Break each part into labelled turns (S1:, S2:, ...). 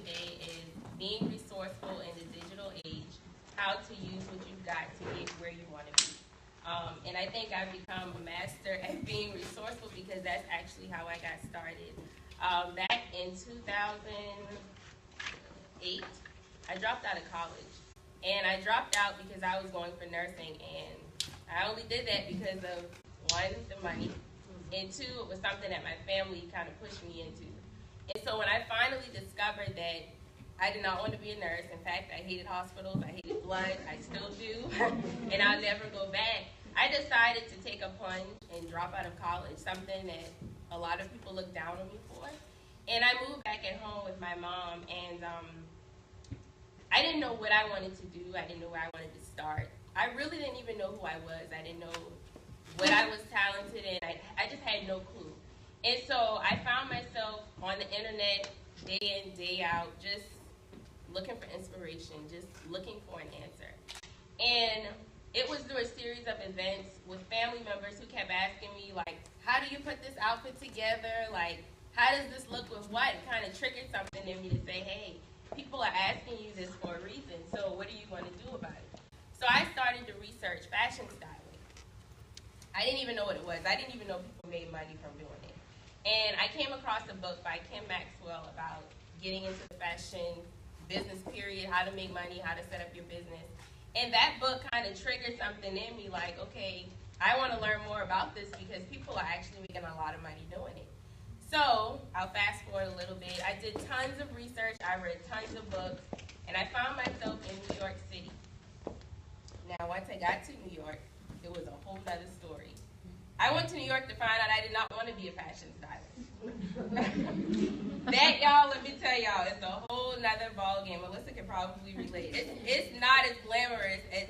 S1: today is being resourceful in the digital age, how to use what you've got to get where you want to be. And I think I've become a master at being resourceful because that's actually how I got started. Back in 2008, I dropped out of college. And I dropped out because I was going for nursing, and I only did that because of, one, the money, and two, it was something that my family kind of pushed me into. And so when I finally discovered that I did not want to be a nurse, in fact, I hated hospitals, I hated blood, I still do, and I'll never go back, I decided to take a plunge and drop out of college, something that a lot of people look down on me for. And I moved back at home with my mom, and I didn't know what I wanted to do. I didn't know where I wanted to start. I really didn't even know who I was. I didn't know what I was talented in. I just had no clue. And so I found myself on the internet day in, day out, just looking for inspiration, just looking for an answer. And it was through a series of events with family members who kept asking me, like, how do you put this outfit together? Like, how does this look with what? It kind of triggered something in me to say, hey, people are asking you this for a reason, so what are you going to do about it? So I started to research fashion styling. I didn't even know what it was. I didn't even know people made money from doing it. And I came across a book by Kim Maxwell about getting into the fashion business period, how to make money, how to set up your business. And that book kind of triggered something in me like, okay, I want to learn more about this because people are actually making a lot of money doing it. So I'll fast forward a little bit. I did tons of research. I read tons of books. And I found myself in New York City. Now, once I got to New York, it was a whole other story. I went to New York to find out I did not want to be a fashion stylist. That, y'all, let me tell y'all, it's a whole nother ballgame. Melissa can probably relate. It's not as glamorous as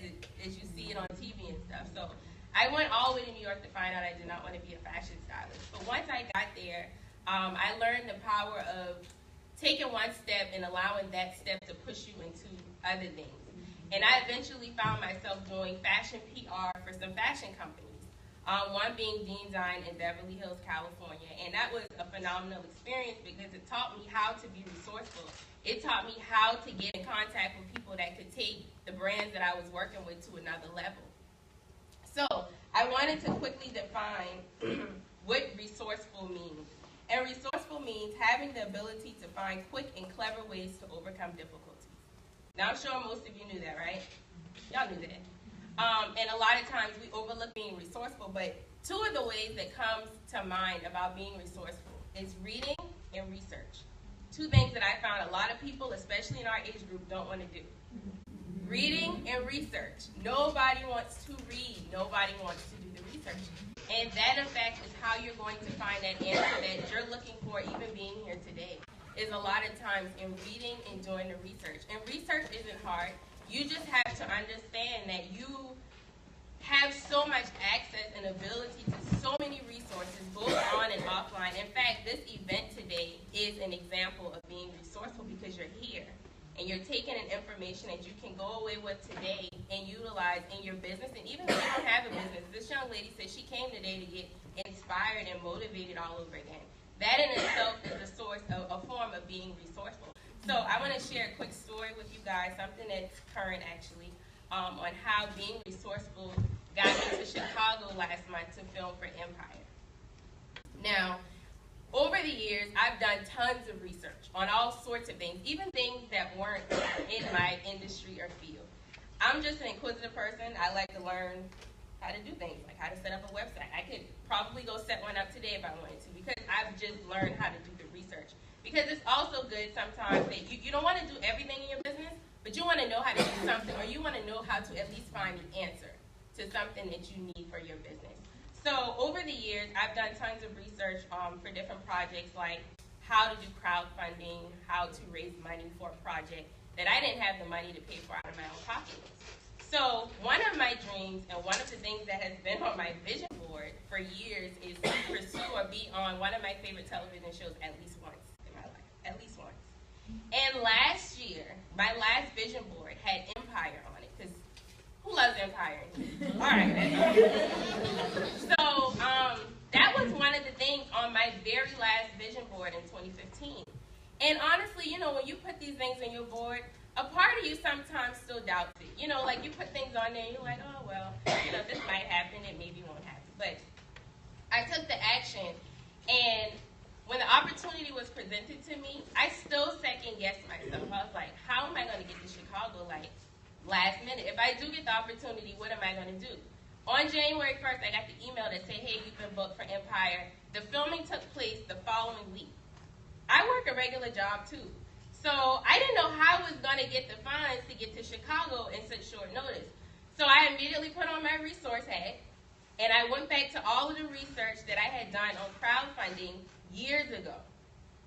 S1: you see it on TV and stuff. So I went all the way to New York to find out I did not want to be a fashion stylist. But once I got there, I learned the power of taking one step and allowing that step to push you into other things. And I eventually found myself doing fashion PR for some fashion companies. One being Dean Dine in Beverly Hills, California. And that was a phenomenal experience because it taught me how to be resourceful. It taught me how to get in contact with people that could take the brands that I was working with to another level. So I wanted to quickly define what resourceful means. And resourceful means having the ability to find quick and clever ways to overcome difficulties. Now, I'm sure most of you knew that, right? Y'all knew that. And a lot of times we overlook being resourceful, but two of the ways that comes to mind about being resourceful is reading and research. Two things that I found a lot of people, especially in our age group, don't want to do. Reading and research. Nobody wants to read. Nobody wants to do the research. And that, in fact, is how you're going to find that answer that you're looking for, even being here today, is a lot of times in reading and doing the research. And research isn't hard. You just have to understand that you have so much access and ability to so many resources, both on and offline. In fact, this event today is an example of being resourceful because you're here. And you're taking an information that you can go away with today and utilize in your business. And even if you don't have a business, this young lady said she came today to get inspired and motivated all over again. That in itself is a source of a form of being resourceful. So I want to share a quick story with you guys, something that's current actually, on how being resourceful got me to Chicago last month to film for Empire. Now, over the years, I've done tons of research on all sorts of things, even things that weren't in my industry or field. I'm just an inquisitive person. I like to learn how to do things, like how to set up a website. I could probably go set one up today if I wanted to because I've just learned how to do the research. Because it's also good sometimes that you don't want to do everything in your business, but you want to know how to do something, or you want to know how to at least find the answer to something that you need for your business. So over the years, I've done tons of research for different projects, like how to do crowdfunding, how to raise money for a project that I didn't have the money to pay for out of my own pocket. So one of my dreams and one of the things that has been on my vision board for years is to pursue or be on one of my favorite television shows at least once in my life, at least once. And last year, my last vision board had Empire on it, because who loves Empire? All right. So that was one of the things on my very last vision board in 2015. And honestly, when you put these things on your board, a part of you sometimes still doubts it. Like you put things on there and you're like, oh, well, this might happen, it maybe won't happen. But I took the action, and when the opportunity was presented to me, I still second-guessed myself. I was like, how am I going to get to Chicago, last minute? If I do get the opportunity, what am I going to do? On January 1st, I got the email that said, hey, you've been booked for Empire. The filming took place the following week. I work a regular job, too. So I didn't know how I was going to get the funds to get to Chicago in such short notice. So I immediately put on my resource hat, and I went back to all of the research that I had done on crowdfunding years ago.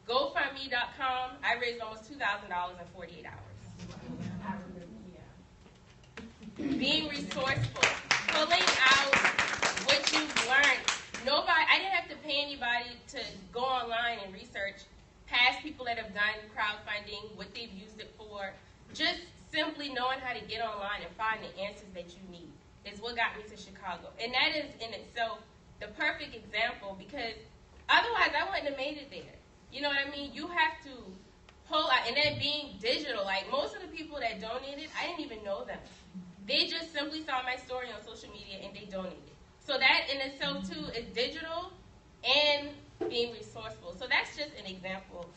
S1: GoFundMe.com, I raised almost $2,000 in 48 hours. Being resourceful, pulling out what you've learned. I didn't have to pay anybody to go online and research past people that have done crowdfunding, what they've used it for. Just simply knowing how to get online and find the answers that you need is what got me to Chicago. And that is in itself the perfect example, because otherwise I wouldn't have made it there. You know what I mean? You have to pull out, and then being digital, like most of the people that donated, I didn't even know them. They just simply saw my story on social media and they donated. So that in itself too is digital and being resourceful. So that's just an example.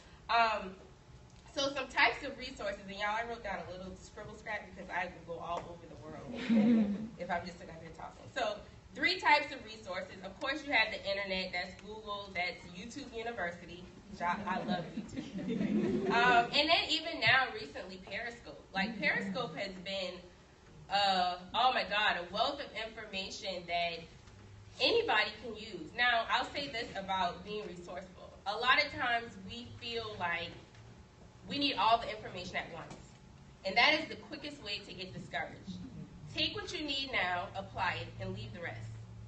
S1: So some types of resources, and y'all, I wrote down a little scribble scrap because I will go all over the world if I'm just sitting up here talking. So 3 types of resources. Of course, you have the internet. That's Google. That's YouTube University. I love YouTube. And then even now, recently, Periscope. Like, Periscope has been, oh my God, a wealth of information that anybody can use. Now, I'll say this about being resourceful. A lot of times we feel like we need all the information at once. And that is the quickest way to get discouraged. Take what you need now, apply it, and leave the rest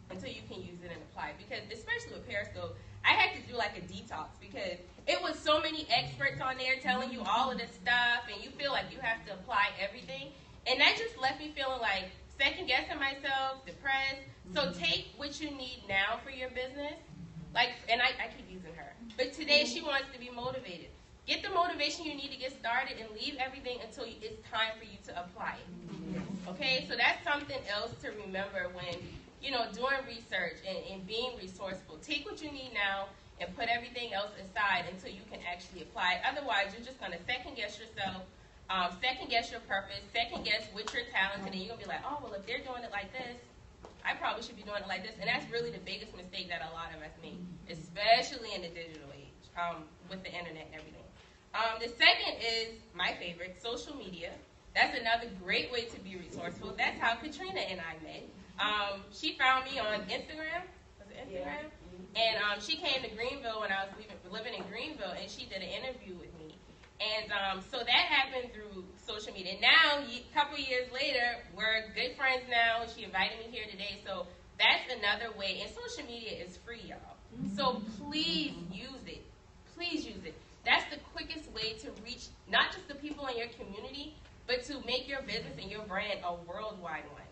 S1: until you can use it and apply it. Because especially with Periscope, I had to do like a detox because it was so many experts on there telling you all of this stuff, and you feel like you have to apply everything. And that just left me feeling like second-guessing myself, depressed. So take what you need now for your business. And I keep using her. But today she wants to be motivated. Get the motivation you need to get started and leave everything until it's time for you to apply it. Okay? So that's something else to remember when, doing research and being resourceful. Take what you need now and put everything else aside until you can actually apply it. Otherwise, you're just going to second-guess yourself, second-guess your purpose, second-guess what you're talented, and you're going to be like, oh, well, if they're doing it like this, I probably should be doing it like this. And that's really the biggest mistake that a lot of us make, especially in the digital age, with the internet and everything. The second is my favorite, social media. That's another great way to be resourceful. That's how Katrina and I met. She found me on Instagram. Was it Instagram? And she came to Greenville when I was living in Greenville, and she did an interview with me. And so that happened through social media. Now, a couple years later, we're good friends now. She invited me here today. So that's another way. And social media is free, y'all. So please use it. Please use it. That's the quickest way to reach not just the people in your community, but to make your business and your brand a worldwide one.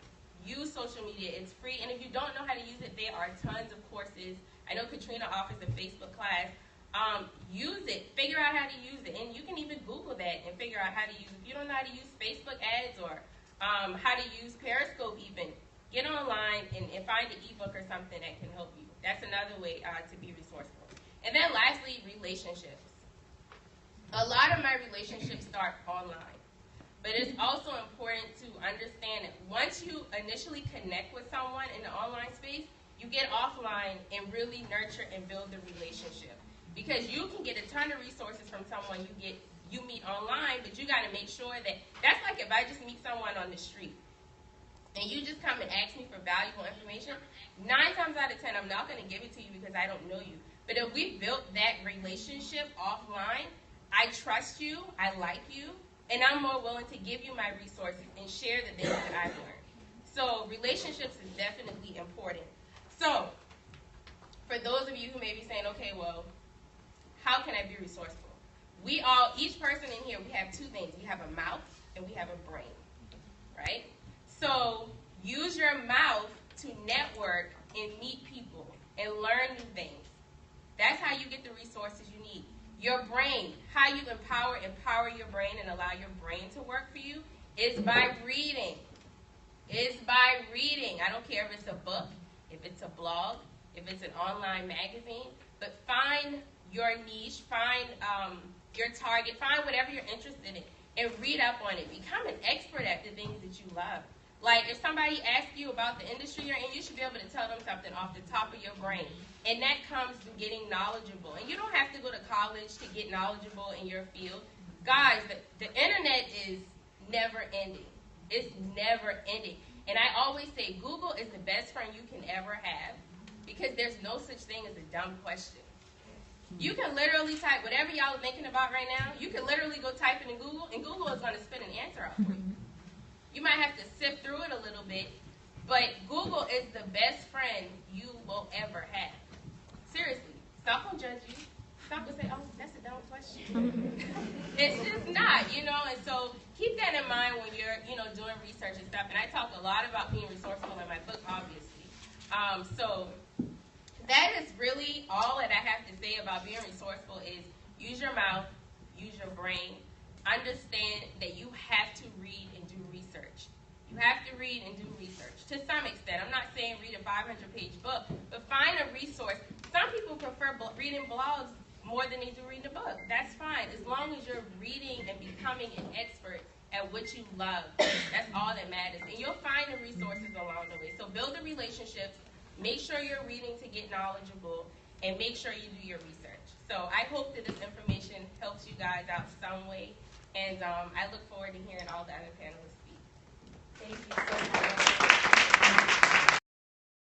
S1: Use social media. It's free. And if you don't know how to use it, there are tons of courses. I know Katrina offers a Facebook class. Use it. Figure out how to use it. And you can even Google that and figure out how to use it. If you don't know how to use Facebook ads or how to use Periscope even, get online and find an ebook or something that can help you. That's another way to be resourceful. And then lastly, relationships. A lot of my relationships start online. But it's also important to understand that once you initially connect with someone in the online space, you get offline and really nurture and build the relationship. Because you can get a ton of resources from someone you meet online, but you got to make sure that's like if I just meet someone on the street and you just come and ask me for valuable information, 9 times out of 10, I'm not going to give it to you because I don't know you. But if we built that relationship offline, I trust you, I like you, and I'm more willing to give you my resources and share the things that I've learned. So relationships is definitely important. So for those of you who may be saying, okay, well, how can I be resourceful? Each person in here, we have 2 things. We have a mouth and we have a brain, right? So use your mouth to network and meet people and learn new things. That's how you get the resources you need. Your brain, how you empower your brain and allow your brain to work for you is by reading. Is by reading. I don't care if it's a book, if it's a blog, if it's an online magazine, but find your niche, find your target, find whatever you're interested in, and read up on it. Become an expert at the things that you love. Like, if somebody asks you about the industry you're in, you should be able to tell them something off the top of your brain. And that comes through getting knowledgeable. And you don't have to go to college to get knowledgeable in your field. Guys, the internet is never ending. It's never ending. And I always say Google is the best friend you can ever have, because there's no such thing as a dumb question. You can literally type whatever y'all are thinking about right now. You can literally go type it in Google, and Google is going to spit an answer out for you. You might have to sift through it a little bit, but Google is the best friend you will ever have. Seriously, stop gonna judge you. Stop gonna say, oh, that's a dumb question. It's just not, you know, and so keep that in mind when you're, you know, doing research and stuff. And I talk a lot about being resourceful in my book, obviously. So that is really all that I have to say about being resourceful is use your mouth, use your brain. Understand that you have to read and do research. You have to read and do research to some extent. I'm not saying read a 500-page book, but find a resource. Some people prefer reading blogs more than they do reading a book. That's fine, as long as you're reading and becoming an expert at what you love. That's all that matters. And you'll find the resources along the way. So build the relationships, make sure you're reading to get knowledgeable, and make sure you do your research. So I hope that this information helps you guys out some way. And I look forward to hearing all the other panelists speak. Thank you so much.